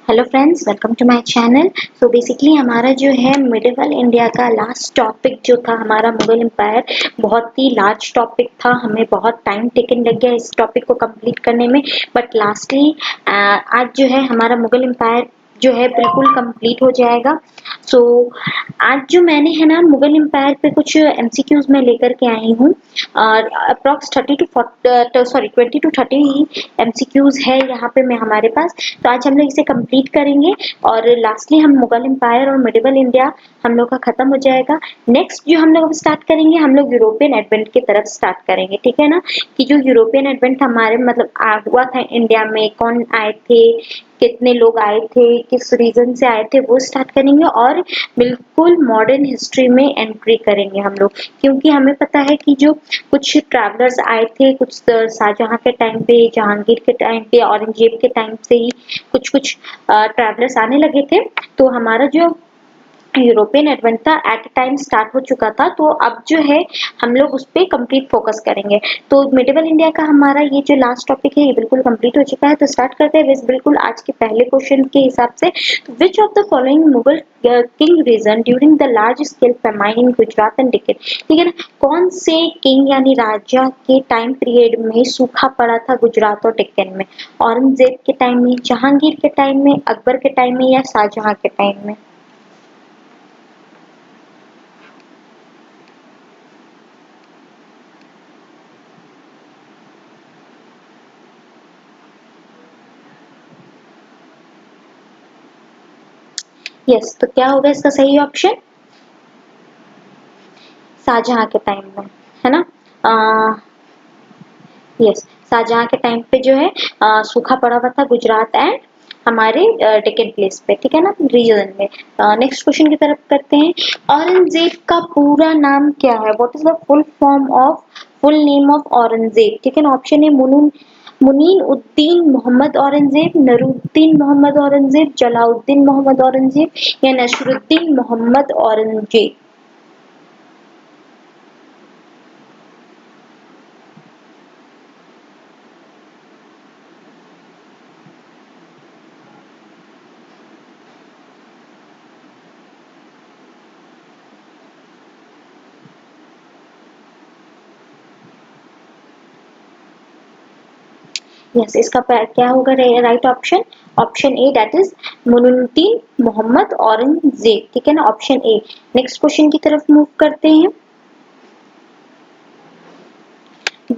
Hello friends, welcome to my channel. So basically हमारा जो है मिडिवल इंडिया का लास्ट टॉपिक जो था हमारा मुगल एम्पायर, बहुत ही लार्ज टॉपिक था। हमें बहुत टाइम टेकन लग गया इस टॉपिक को कंप्लीट करने में, बट लास्टली आज जो है हमारा मुगल एम्पायर जो है बिल्कुल कंप्लीट हो जाएगा। सो आज जो मैंने है ना मुगल एम्पायर पे कुछ एमसीक्यूज में लेकर के आई हूँ और अप्रॉक्स 20 टू 30 एमसीक्यूज है यहाँ पे मैं हमारे पास। तो आज हम लोग इसे कंप्लीट करेंगे और लास्टली हम मुगल एम्पायर और मिडिवल इंडिया हम लोग का खत्म हो जाएगा। नेक्स्ट जो हम लोग स्टार्ट करेंगे, हम लोग यूरोपियन एडवेंट की तरफ स्टार्ट करेंगे, ठीक है ना। कि जो यूरोपियन एडवेंट हमारे मतलब हुआ था इंडिया में, कौन आए थे, कितने लोग आए थे, किस रीजन से आए थे, वो स्टार्ट करेंगे और बिल्कुल मॉडर्न हिस्ट्री में एंट्री करेंगे हम लोग। क्योंकि हमें पता है कि जो कुछ ट्रैवलर्स आए थे, कुछ शाहजहां के टाइम पे, जहांगीर के टाइम पे, औरंगजेब के टाइम से ही कुछ कुछ ट्रैवलर्स आने लगे थे। तो हमारा जो यूरोपियन एडवेंट था एट टाइम स्टार्ट हो चुका था, तो अब जो है हम लोग उस पर कंप्लीट फोकस करेंगे। तो मिडिवल इंडिया का हमारा ये जो लास्ट टॉपिक है ये बिल्कुल कंप्लीट हो चुका है। तो स्टार्ट करते हैं बिल्कुल आज के पहले क्वेश्चन के हिसाब से। Which of the following Mughal king reason during the large scale famine in Gujarat and Deccan, ठीक है ना। कौन से किंग यानी राजा के टाइम पीरियड में सूखा पड़ा था गुजरात और डेक्कन में? औरंगजेब के टाइम में, जहांगीर के टाइम में, अकबर के टाइम में या शाहजहां के टाइम में? यस, तो क्या होगा इसका सही ऑप्शन? शाहजहां के टाइम में, है ना। यस, शाहजहां के टाइम पे जो है सूखा पड़ा हुआ था गुजरात एंड हमारे डेक्कन प्लेस पे, ठीक है ना, रीजन में। नेक्स्ट क्वेश्चन की तरफ करते हैं। औरंगजेब का पूरा नाम क्या है? What is the full name of Aurangzeb? ठीक है ना। Option A Muinuddin Mohammad Aurangzeb, Naruddin Mohammad Aurangzeb, Jalaluddin Mohammad Aurangzeb या नसरुद्दीन मोहम्मद औरंगजेब? यस, इसका क्या होगा right option? Option A, that is Munuddin Mohammad Aurangzeb, ठीक है ना, ऑप्शन ए। नेक्स्ट क्वेश्चन की तरफ मूव करते हैं।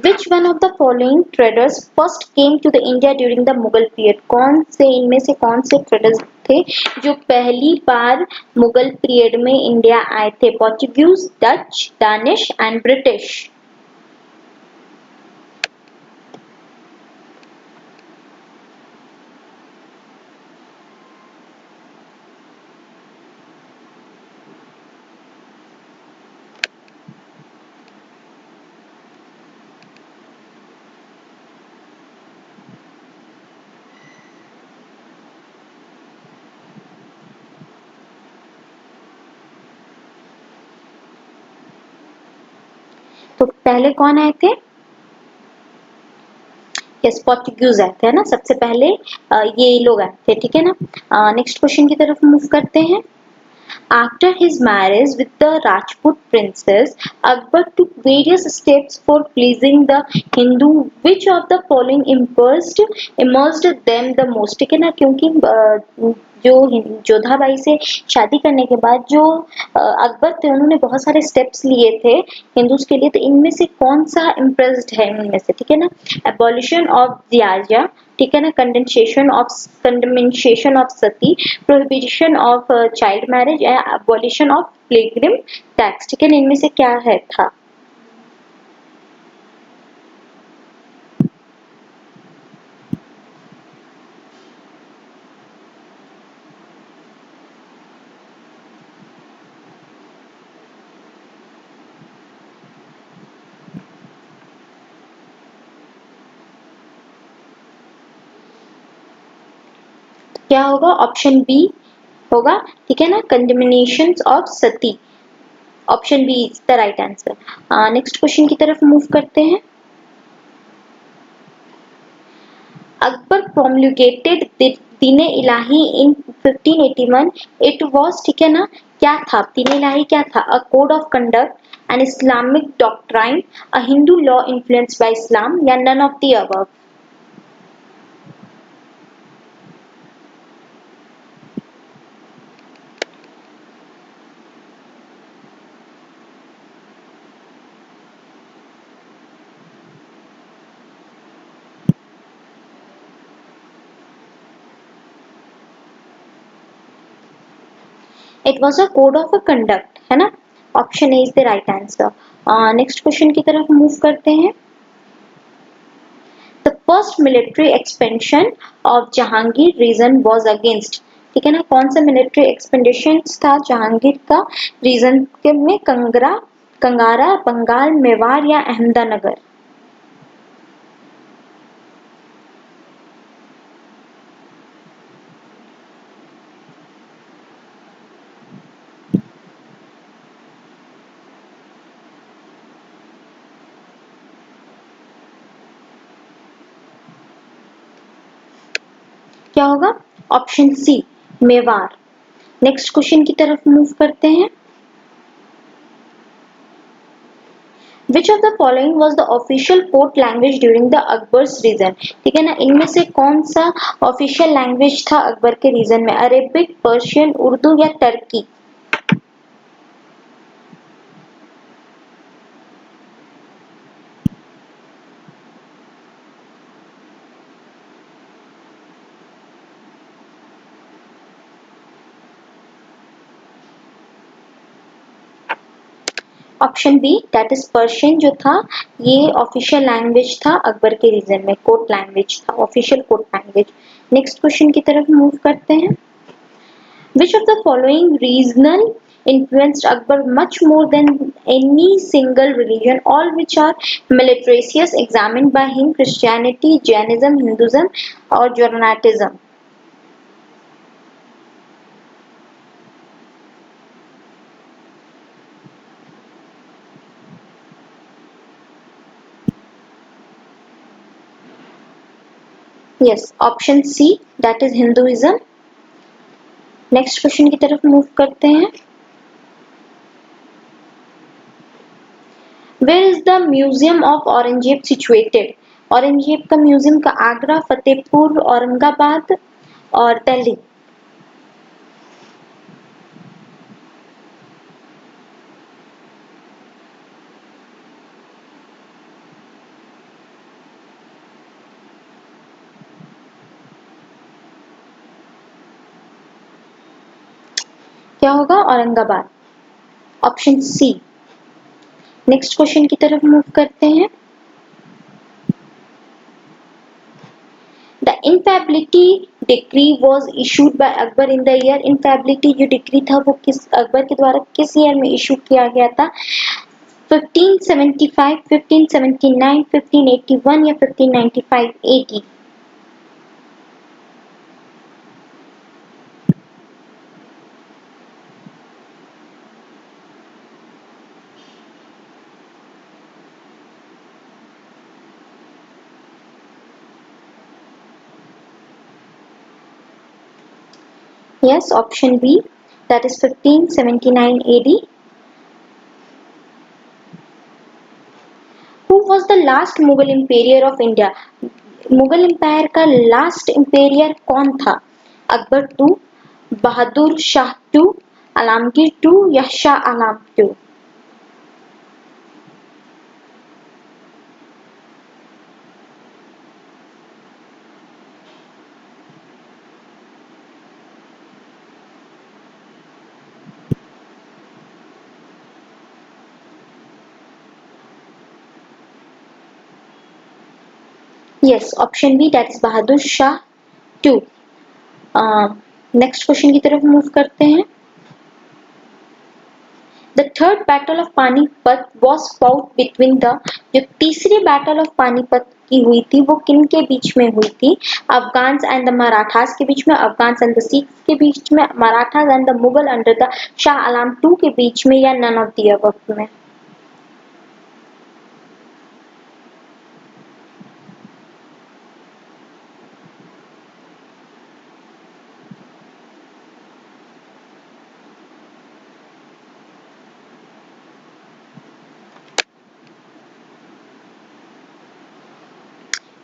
Which one of the following traders first came to the India during the Mughal period? कौन से इनमें से कौन से ट्रेडर्स थे जो पहली बार मुगल पीरियड में इंडिया आए थे? Portuguese, Dutch, Danish and British? तो पहले कौन आए थे? यस, पोर्चुगीज आए थे, है ना, सबसे पहले ये लोग आए थे, ठीक है ना। नेक्स्ट क्वेश्चन की तरफ मूव करते हैं। After his marriage with the Rajput princess, Akbar took various steps for pleasing the Hindu. Which of the following impressed them the most? ठीक है ना, क्योंकि जो जोधाबाई से शादी करने के बाद जो अकबर थे उन्होंने बहुत सारे स्टेप्स लिए थे हिंदूज के लिए। तो इनमें से कौन सा इम्प्रेस्ड है इनमें से? ठीक है ना। एबॉलिशन ऑफ जियाजा, ठीक है ना, condemnation of sati, prohibition of child marriage या एबॉलिशन ऑफ पिलग्रिम टैक्स, ठीक है ना, इनमें से क्या है था? क्या होगा? ऑप्शन बी होगा, ठीक है ना, condemnation of sati. Option B is the right answer. Next question की तरफ मूव करते हैं। Akbar promulgated दीन-ए-इलाही in 1581. It was, ठीक है ना, क्या था दीन-ए-इलाही, क्या था? A code of conduct, an Islamic doctrine, a Hindu law influenced by Islam, या none of the above? It was a code of a conduct, है ना? Option A is the right answer. Next question की तरफ move करते हैं. The first military expansion of Jahangir reign was against, ठीक है ना, कौन सा मिलिट्री एक्सपेंडिशन था जहांगीर का रीजन के में? कंगारा, बंगाल, मेवाड़ या अहमदानगर? क्या होगा? Option C Mewar. Next question की तरफ मूव करते हैं. Which of the following was the official court language during the Akbar's reign? ठीक है ना, इनमें से कौन सा ऑफिशियल लैंग्वेज था अकबर के रीजन में? अरेबिक, पर्शियन, उर्दू या Turkey? Option B that is Persian जो था, ये ऑफिशियल लैंग्वेज था अकबर के रीजन में, कोर्ट लैंग्वेज था, official court language. Next question की तरफ मूव करते हैं. Which of the following regional influenced Akbar much more than any single religion, all which are meritorious examined by him? Christianity, Jainism, Hinduism or Jainism? Yes, option C that is Hinduism. Next question की तरफ move करते हैं. Where is the Museum of Aurangzeb situated? Aurangzeb का museum का आगरा, फतेहपुर, औरंगाबाद और दिल्ली? क्या होगा? Aurangabad. Option C. Next question की तरफ मूव करते हैं. The infallibility decree was issued by Akbar in the year. Infallibility जो डिक्री था वो किस अकबर के द्वारा किस ईयर में इशू किया गया था? 1575, 1579, 1581 या 1595 AD? Yes, option B that is 1579 AD. Who was the last Mughal emperor of India? Mughal empire का लास्ट एम्पेयर कौन था? Akbar two, Bahadur Shah two, Alamgir two या Shah Alam two? Yes, option B that is Bahadur Shah two. Next question की तरफ मूव करते हैं. The third battle of Panipat was fought between the, जो तीसरी बैटल ऑफ पानीपत की हुई थी वो किन के बीच में हुई थी? अफगान्स एंड द मराठास के बीच में, अफगान्स एंड द सिख्स के बीच में, Marathas and the Mughal under the Shah Alam two के बीच में या नन ऑफ द अबव में?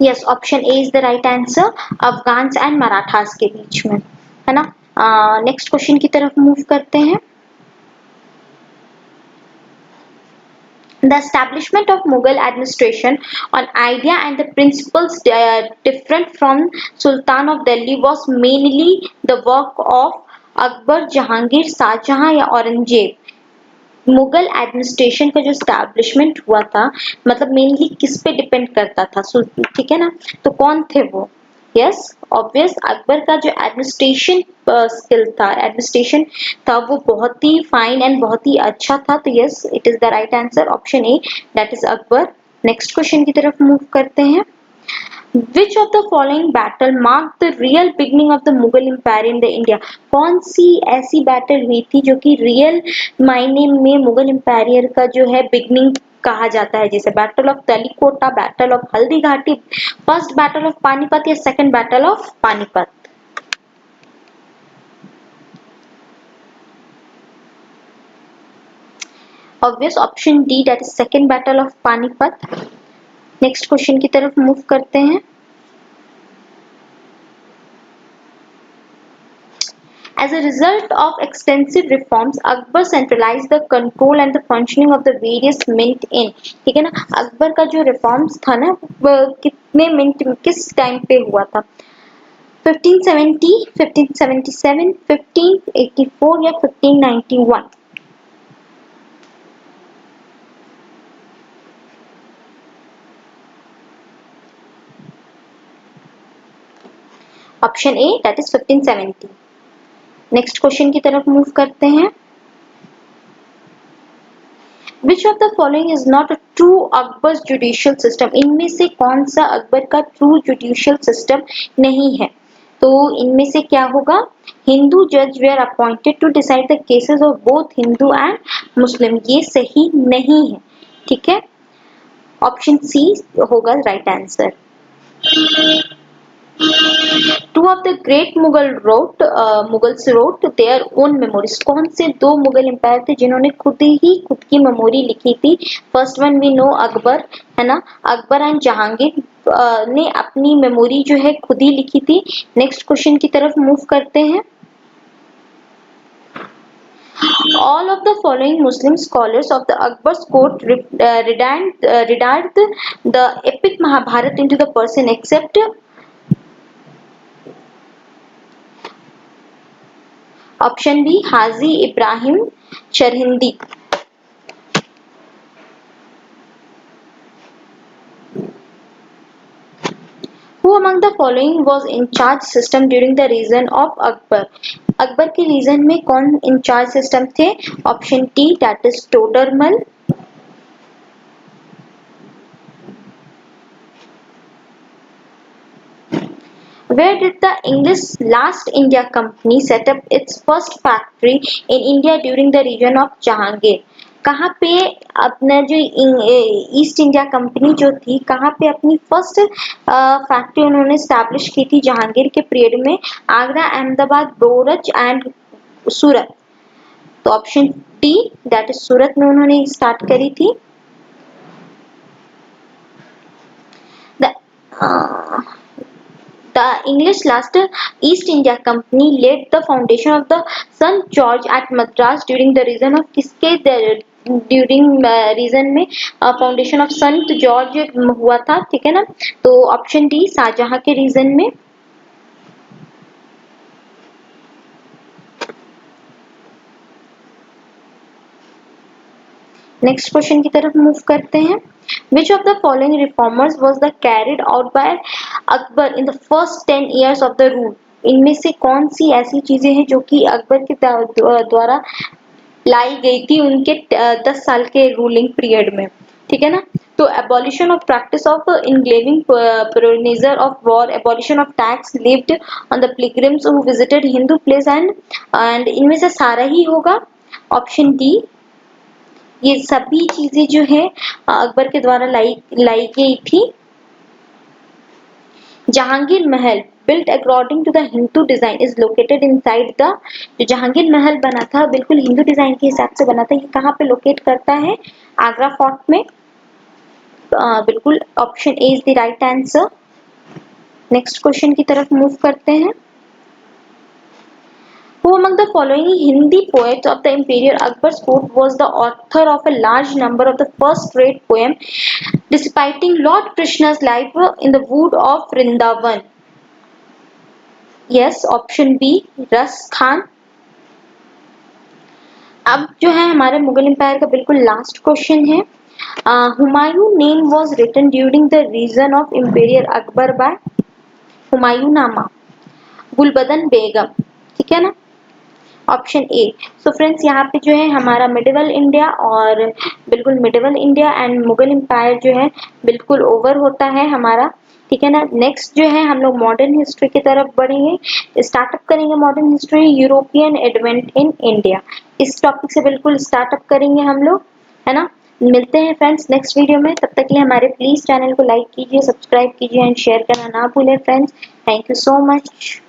Yes, option A is the right answer, Afghans and Marathas के बीच में, है ना। नेक्स्ट क्वेश्चन की तरफ मूव करते हैं। The establishment of Mughal administration on idea and the principles different from Sultan of Delhi was mainly the work of Akbar, Jahangir, Shahjahan या औरंगजेब। मुगल एडमिनिस्ट्रेशन का जो स्टैब्लिशमेंट हुआ था, मतलब मेनली किस पे डिपेंड करता था, ठीक है ना, तो कौन थे वो? यस, ऑब्वियस, अकबर का जो एडमिनिस्ट्रेशन स्किल था, एडमिनिस्ट्रेशन था, वो बहुत ही फाइन एंड बहुत ही अच्छा था। तो yes, it is the right answer, option A, that is Akbar. Next question की तरफ मूव करते हैं। Which of the following battle marked the real beginning of the Mughal Empire in the India? कौन सी ऐसी बैटल हुई थी जो कि रियल मायने में मुगल एम्पायर का जो है बिगनिंग कहा जाता है, जैसे battle of तलीकोटा, battle of Haldi Ghati, first battle of Panipat या second battle of Panipat? Obvious, option D, that is second battle of Panipat. Next question की तरफ मूव करते हैं। As a result of extensive reforms, Akbar centralized the control and the functioning of the various mint in, ठीक है ना। अकबर का जो reforms था ना, कितने मिंट किस टाइम पे हुआ था? 1570, 1577, 1584 या 1591? Option A, that is 1570। Next question की तरफ मूव करते हैं। Which of the following is not a true Akbar's judicial system? इनमें से कौन सा अकबर का ट्रू जुडिशियल सिस्टम नहीं है? तो इनमें से क्या होगा? हिंदू जज were appointed to decide the cases of both Hindu and Muslim, ये सही नहीं है, ठीक है। ऑप्शन सी होगा right answer. Two of the great Mughals wrote their own memories. कौन से दो मुगल एम्पायर थे जिन्होंने खुद की मेमोरी लिखी थी? First one we know, Akbar, है ना, अकबर एंड जहांगीर ने अपनी मेमोरी जो है खुद ही लिखी थी। नेक्स्ट क्वेश्चन की तरफ मूव करते हैं। All of the following Muslim scholars of the Akbar's court read the epic Mahabharata into the Persian except option B, Haji Ibrahim Sirhindi. Who among the following was in charge system during the reign of Akbar? Akbar के reason में कौन in charge system थे? Option T, that is Todarmal. Where did the English Last India Company set up its first factory in India during the reign of Jahangir? कहाँ पे अपना जो east India company जो थी, कहाँ पे अपनी फर्स्ट फैक्ट्री उन्होंने स्टैब्लिश की थी जहांगीर के पीरियड में? आगरा, अहमदाबाद, बरोच एंड सूरत। तो ऑप्शन टी, दैट इज सूरत में उन्होंने स्टार्ट करी थी। The English last East India Company laid the foundation of the St. George at Madras during the reign of किसके ड्यूरिंग रीजन में फाउंडेशन ऑफ संत जॉर्ज हुआ था, ठीक है ना। तो ऑप्शन डी, शाहजहां के रीजन में। नेक्स्ट क्वेश्चन की तरफ मूव करते हैं। Which of the following reformers was the carried out by Akbar in the first 10 years of the rule? इनमें से कौन सी ऐसी चीजें हैं जो कि अकबर के द्वारा लाई गई थी उनके 10 साल के रूलिंग पीरियड में, ठीक है ना। तो abolition of practice of enslaving prisoners of war, abolition of tax levied on the pilgrims who visited Hindu place and इनमें से सारा ही होगा। ऑप्शन डी, ये सभी चीजें जो है अकबर के द्वारा लाई गई थी। जहांगीर महल built according to the Hindu design is located inside the, जो जहांगीर महल बना था बिल्कुल हिंदू डिजाइन के हिसाब से बना था, ये कहाँ पे लोकेट करता है? आगरा फोर्ट में। बिल्कुल, option A is the right answer. Next question की तरफ मूव करते हैं। Who among the following Hindi poets of the imperial Akbar's court was the author of a large number of the first-rate poems depicting Lord Krishna's life in the wood of Vrindavan? Yes, option B, रस खान। अब जो है हमारे Mughal empire का बिल्कुल last question है। Humayun name was written during the reign of imperial Akbar by? Humayun Nama, Gulbadan बेगम, ठीक है ना, ऑप्शन ए। सो फ्रेंड्स यहाँ पे जो है हमारा मिडिवल इंडिया और बिल्कुल medieval India and Mughal empire जो है बिल्कुल ओवर होता है हमारा, ठीक है ना। नेक्स्ट जो है हम लोग मॉडर्न हिस्ट्री की तरफ बढ़ेंगे, स्टार्टअप करेंगे modern history European advent in India, इस टॉपिक से बिल्कुल स्टार्टअप करेंगे हम लोग, है ना। मिलते हैं फ्रेंड्स नेक्स्ट वीडियो में, तब तक के लिए हमारे प्लीज चैनल को लाइक कीजिए, सब्सक्राइब कीजिए एंड शेयर करना ना भूलें friends. Thank you so much.